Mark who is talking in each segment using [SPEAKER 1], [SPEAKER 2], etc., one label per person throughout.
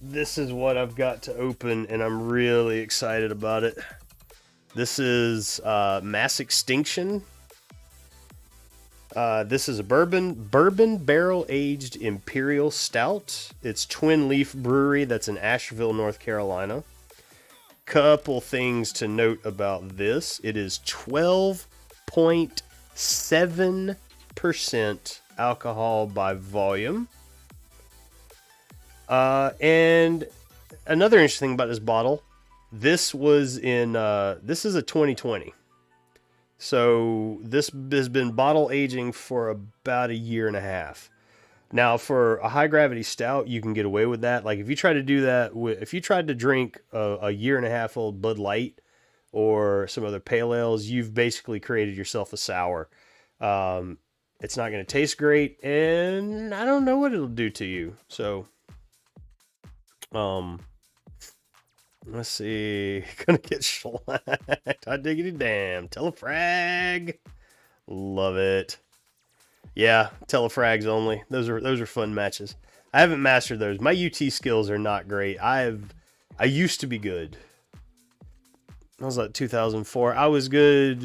[SPEAKER 1] this is what I've got to open, and I'm really excited about it. This is Mass Extinction. This is a bourbon barrel aged imperial stout. It's Twin Leaf Brewery. That's in Asheville, North Carolina. Couple things to note about this. It is 12.7% alcohol by volume. And another interesting thing about this bottle, this was in, this is a 2020. So this has been bottle aging for about a year and a half. Now, for a high gravity stout, you can get away with that. Like if you try to do that, if you tried to drink a year and a half old Bud Light or some other pale ales, you've basically created yourself a sour. It's not going to taste great, and I don't know what it'll do to you. So, let's see. Gonna get shellacked. I diggity damn. Telefrag. Love it. Yeah, telefrags only. Those are fun matches. I haven't mastered those. My UT skills are not great. I used to be good. I was like 2004. I was good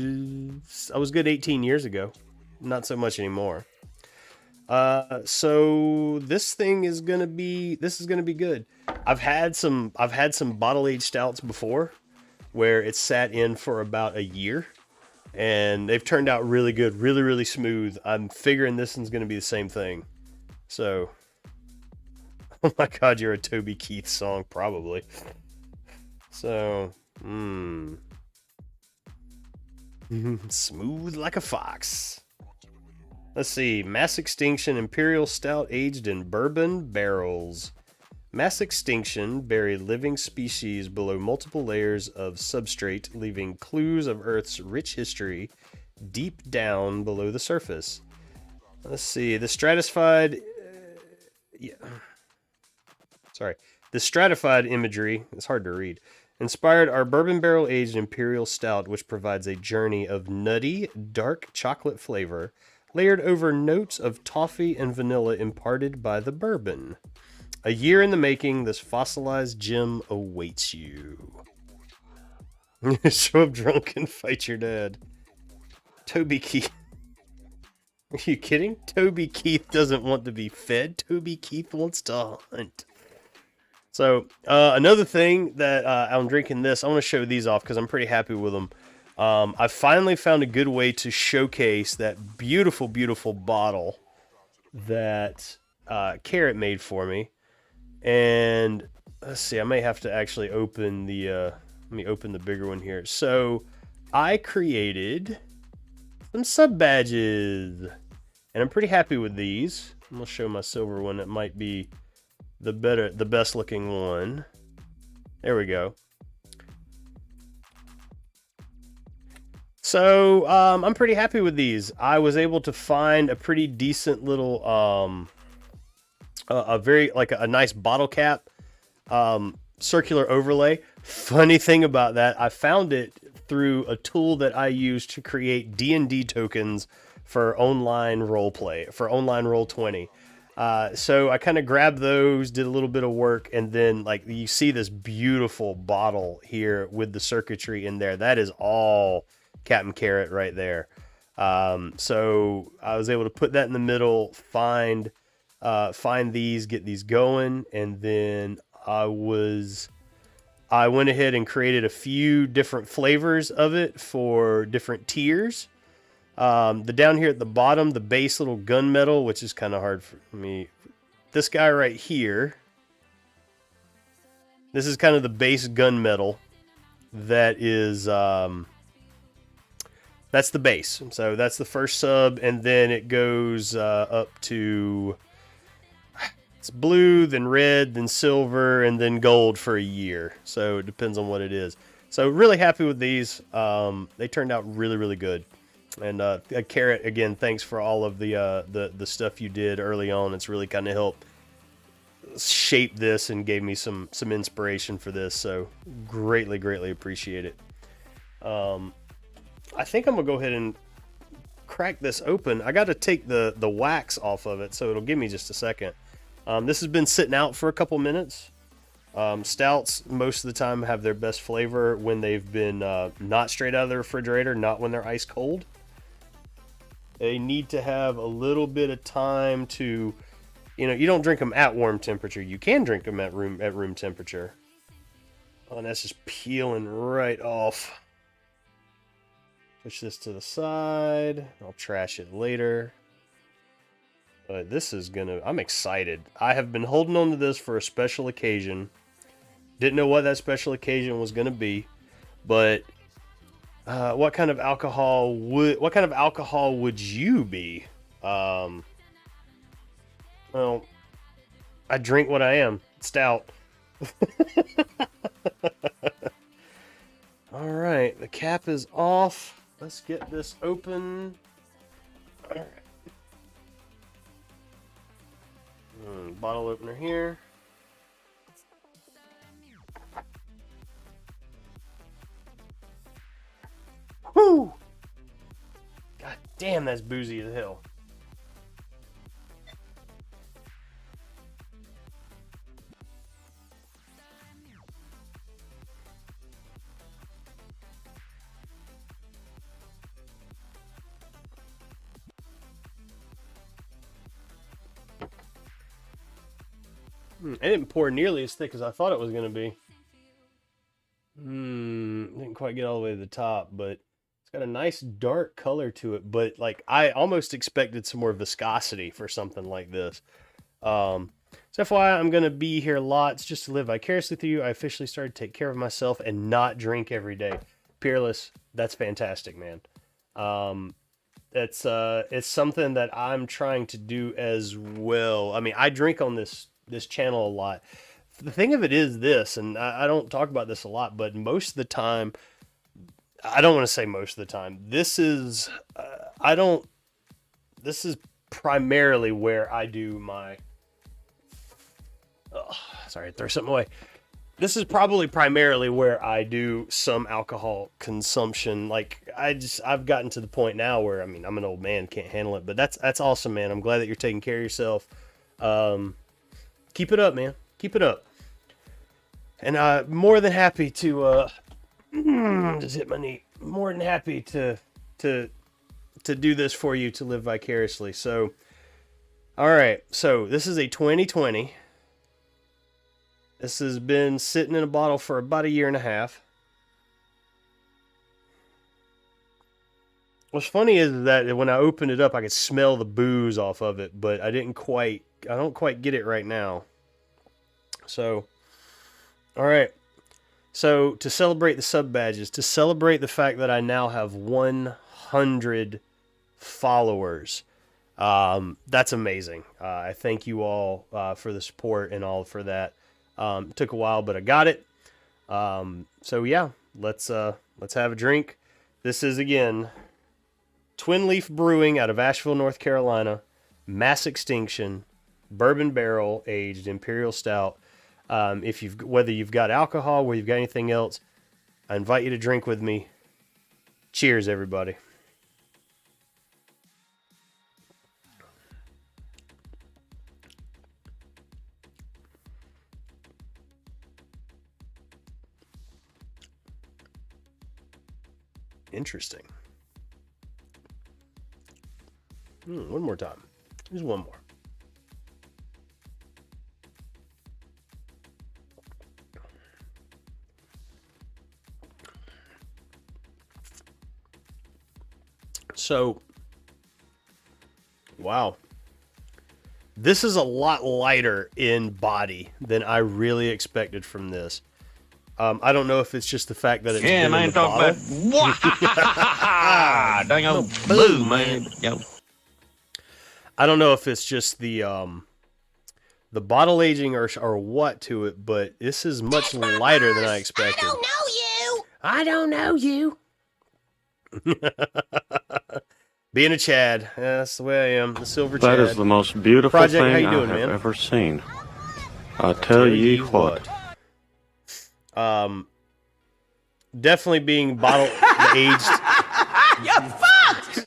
[SPEAKER 1] 18 years ago. Not so much anymore. So this thing is gonna be good. I've had some bottle aged stouts before where it's sat in for about a year and they've turned out really good, really, really smooth. I'm figuring this one's gonna be the same thing. So, oh my God, you're a Toby Keith song, probably. So, smooth like a fox. Let's see. Mass Extinction Imperial Stout aged in bourbon barrels. Mass extinction buried living species below multiple layers of substrate, leaving clues of Earth's rich history deep down below the surface. Let's see. The stratified imagery, it's hard to read, inspired our bourbon barrel aged imperial stout, which provides a journey of nutty, dark chocolate flavor layered over notes of toffee and vanilla imparted by the bourbon. A year in the making, this fossilized gem awaits you. Show up drunk and fight your dad. Toby Keith. Are you kidding? Toby Keith doesn't want to be fed. Toby Keith wants to hunt. So, another thing that I'm drinking this, I want to show these off because I'm pretty happy with them. I finally found a good way to showcase that beautiful, beautiful bottle that Carrot made for me. And let's see, I may have to actually open the, let me open the bigger one here. So I created some sub badges and I'm pretty happy with these. I'm going to show my silver one. That might be the best looking one. There we go. So, I'm pretty happy with these. I was able to find a pretty decent little, a nice bottle cap, circular overlay. Funny thing about that, I found it through a tool that I use to create D&D tokens for online roleplay, for online Roll20. So I kind of grabbed those, did a little bit of work, and then like you see this beautiful bottle here with the circuitry in there. That is all Captain Carrot right there. So I was able to put that in the middle, find these, get these going, and then I went ahead and created a few different flavors of it for different tiers. The down here at the bottom, the base little gunmetal, which is kind of hard for me. This guy right here, this is kind of the base gunmetal. That is, that's the base. So that's the first sub, and then it goes up to, it's blue, then red, then silver, and then gold for a year. So it depends on what it is. So really happy with these. They turned out really, really good. And Carrot, again, thanks for all of the stuff you did early on. It's really kind of helped shape this and gave me some inspiration for this. So greatly, greatly appreciate it. I think I'm gonna go ahead and crack this open. I got to take the wax off of it, so it'll give me just a second. This has been sitting out for a couple minutes. Stouts most of the time have their best flavor when they've been not straight out of the refrigerator, not when they're ice cold. They need to have a little bit of time to, you don't drink them at warm temperature. You can drink them at room temperature. Oh, and that's just peeling right off. Push this to the side. I'll trash it later. But this is I'm excited. I have been holding on to this for a special occasion. Didn't know what that special occasion was gonna be, but what kind of alcohol would you be? Well, I drink what I am. Stout. All right, the cap is off. Let's get this open. All right. Bottle opener here. Whoo! God damn, that's boozy as hell. It didn't pour nearly as thick as I thought it was going to be. Didn't quite get all the way to the top, but it's got a nice dark color to it. But like I almost expected some more viscosity for something like this. So FYI, I'm going to be here lots just to live vicariously through you. I officially started to take care of myself and not drink every day. Peerless, that's fantastic, man. It's something that I'm trying to do as well. I mean, I drink on this channel a lot. The thing of it is this, and I don't talk about this a lot, but most of the time, I don't want to say most of the time, this is primarily where I do my, sorry, throw something away. This is probably primarily where I do some alcohol consumption. Like I've gotten to the point now where, I mean, I'm an old man, can't handle it, but that's awesome, man. I'm glad that you're taking care of yourself. Keep it up, man. Keep it up. And more than happy to just hit my knee. More than happy to do this for you, to live vicariously. So, all right. So this is a 2020. This has been sitting in a bottle for about a year and a half. What's funny is that when I opened it up, I could smell the booze off of it, but I don't quite get it right now. So, all right. So to celebrate the sub badges, to celebrate the fact that I now have 100 followers, that's amazing. I thank you all for the support and all for that. It took a while, but I got it. So yeah, let's have a drink. This is again Twin Leaf Brewing out of Asheville, North Carolina, Mass Extinction, bourbon barrel aged imperial stout. Whether you've got alcohol, whether you've got anything else, I invite you to drink with me. Cheers, everybody. Interesting. One more time. Just one more. So, wow. This is a lot lighter in body than I really expected from this. I don't know if it's just the fact that it's been in the bottle.
[SPEAKER 2] Dang old blue, man. Yo.
[SPEAKER 1] I don't know if it's just the bottle aging or what to it, but this is much lighter than I expected.
[SPEAKER 3] I don't know you.
[SPEAKER 1] I don't know you. Being a Chad, yeah, that's the way I am. The silver Chad.
[SPEAKER 4] That is the most beautiful
[SPEAKER 1] Project,
[SPEAKER 4] thing
[SPEAKER 1] how you
[SPEAKER 4] I
[SPEAKER 1] doing,
[SPEAKER 4] have
[SPEAKER 1] man?
[SPEAKER 4] ever seen. I tell you what.
[SPEAKER 1] Definitely being bottle aged.
[SPEAKER 3] You're fucked.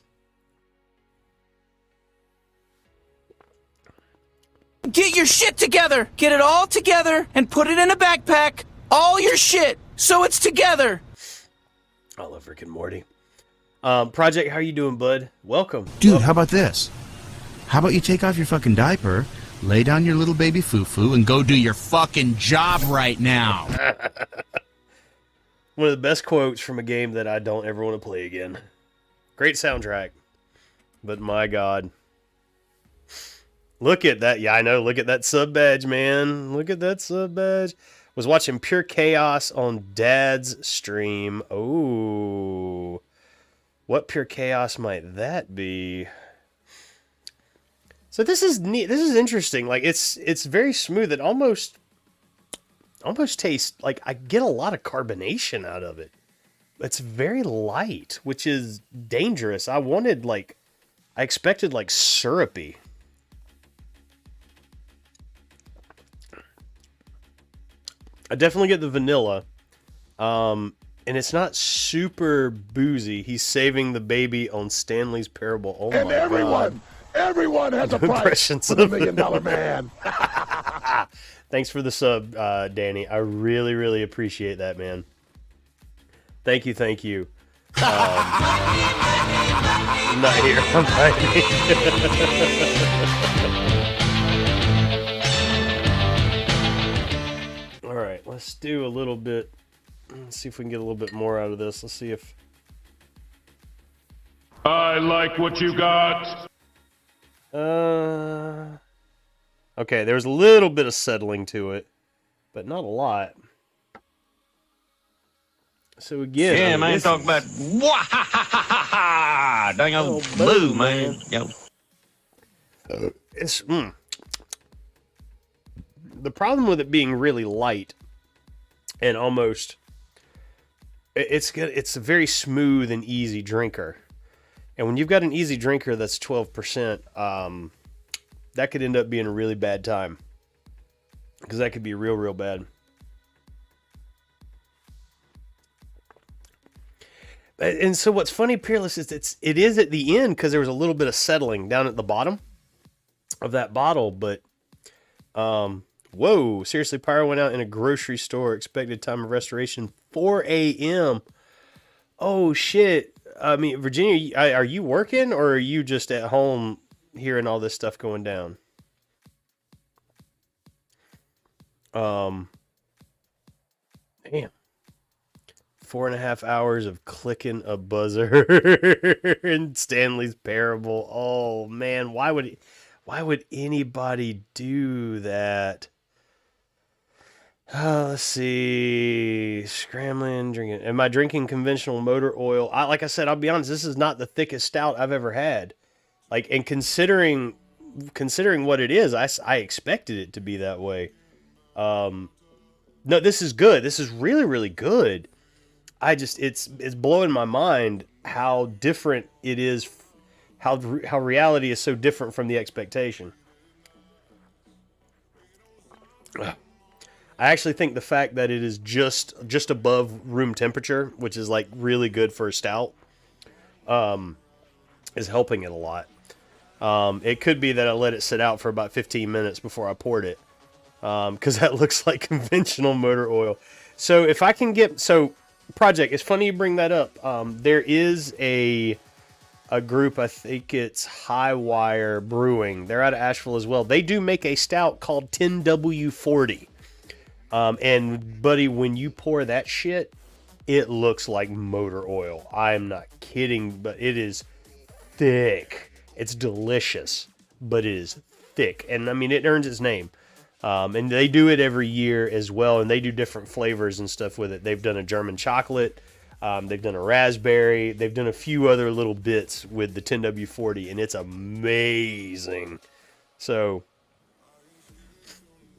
[SPEAKER 5] get your shit together. Get it all together and put it in a backpack. All your shit, so it's together.
[SPEAKER 1] I love Rick and Morty. Project, how you doing, bud? Welcome.
[SPEAKER 6] Dude, how about this? How about you take off your fucking diaper, lay down your little baby foo-foo, and go do your fucking job right now?
[SPEAKER 1] One of the best quotes from a game that I don't ever want to play again. Great soundtrack. But my God. Look at that. Yeah, I know. Look at that sub badge, man. Look at that sub badge. Was watching Pure Chaos on Dad's stream. Oh. What Pure Chaos might that be? So this is neat. This is interesting. Like it's very smooth. It almost tastes like I get a lot of carbonation out of it. It's very light, which is dangerous. I expected like syrupy. I definitely get the vanilla. And it's not super boozy. He's saving the baby on Stanley's Parable. Oh
[SPEAKER 7] and
[SPEAKER 1] my
[SPEAKER 7] everyone,
[SPEAKER 1] God.
[SPEAKER 7] everyone has a price
[SPEAKER 1] Impressions
[SPEAKER 7] for the
[SPEAKER 1] of-
[SPEAKER 7] $1 Million Man.
[SPEAKER 1] Thanks for the sub, Danny. I really, really appreciate that, man. Thank you, thank you. I'm not here. I'm hiding. All right, let's do a little bit. Let's see if we can get a little bit more out of this. Let's see if.
[SPEAKER 8] I like what you got.
[SPEAKER 1] Okay, there's a little bit of settling to it, but not a lot. So again,
[SPEAKER 2] Yeah,
[SPEAKER 1] I mean,
[SPEAKER 2] man,
[SPEAKER 1] this
[SPEAKER 2] talk
[SPEAKER 1] is-
[SPEAKER 2] about wah-ha-ha-ha-ha. Dang old blue, man. Yo.
[SPEAKER 1] It's the problem with it being really light and almost it's good. It's a very smooth and easy drinker, and when you've got an easy drinker that's 12%, that could end up being a really bad time because that could be real, real bad. And so what's funny, Peerless, is it is at the end because there was a little bit of settling down at the bottom of that bottle, but whoa, seriously, power went out in a grocery store. Expected time of restoration 4 a.m. Oh shit. I mean, Virginia, are you working or are you just at home hearing all this stuff going down? Damn. 4.5 hours of clicking a buzzer in Stanley's Parable. Oh man, why would anybody do that? Let's see. Scrambling, drinking. Am I drinking conventional motor oil? Like I said, I'll be honest, this is not the thickest stout I've ever had. Like, and considering what it is, I expected it to be that way. No, this is good. This is really, really good. It's blowing my mind how different it is, how reality is so different from the expectation. I actually think the fact that it is just above room temperature, which is like really good for a stout, is helping it a lot. It could be that I let it sit out for about 15 minutes before I poured it, because that looks like conventional motor oil. So if I can get Project, it's funny you bring that up. There is a group, I think it's High Wire Brewing. They're out of Asheville as well. They do make a stout called 10W40. And buddy, when you pour that shit, it looks like motor oil. I'm not kidding, but it is thick. It's delicious, but it is thick. And I mean, it earns its name. And they do it every year as well, and they do different flavors and stuff with it. They've done a German chocolate, they've done a raspberry, they've done a few other little bits with the 10W40, and it's amazing. So,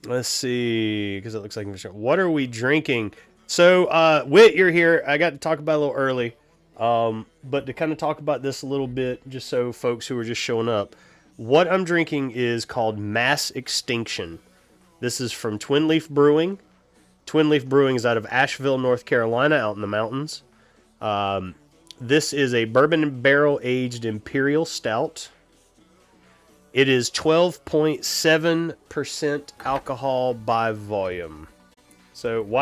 [SPEAKER 1] let's see, because it looks like what are we drinking? So, Whit, you're here. I got to talk about it a little early, but to kind of talk about this a little bit, just so folks who are just showing up, what I'm drinking is called Mass Extinction. This is from Twin Leaf Brewing. Twin Leaf Brewing is out of Asheville, North Carolina, out in the mountains. This is a bourbon barrel aged imperial stout. It is 12.7% alcohol by volume. So why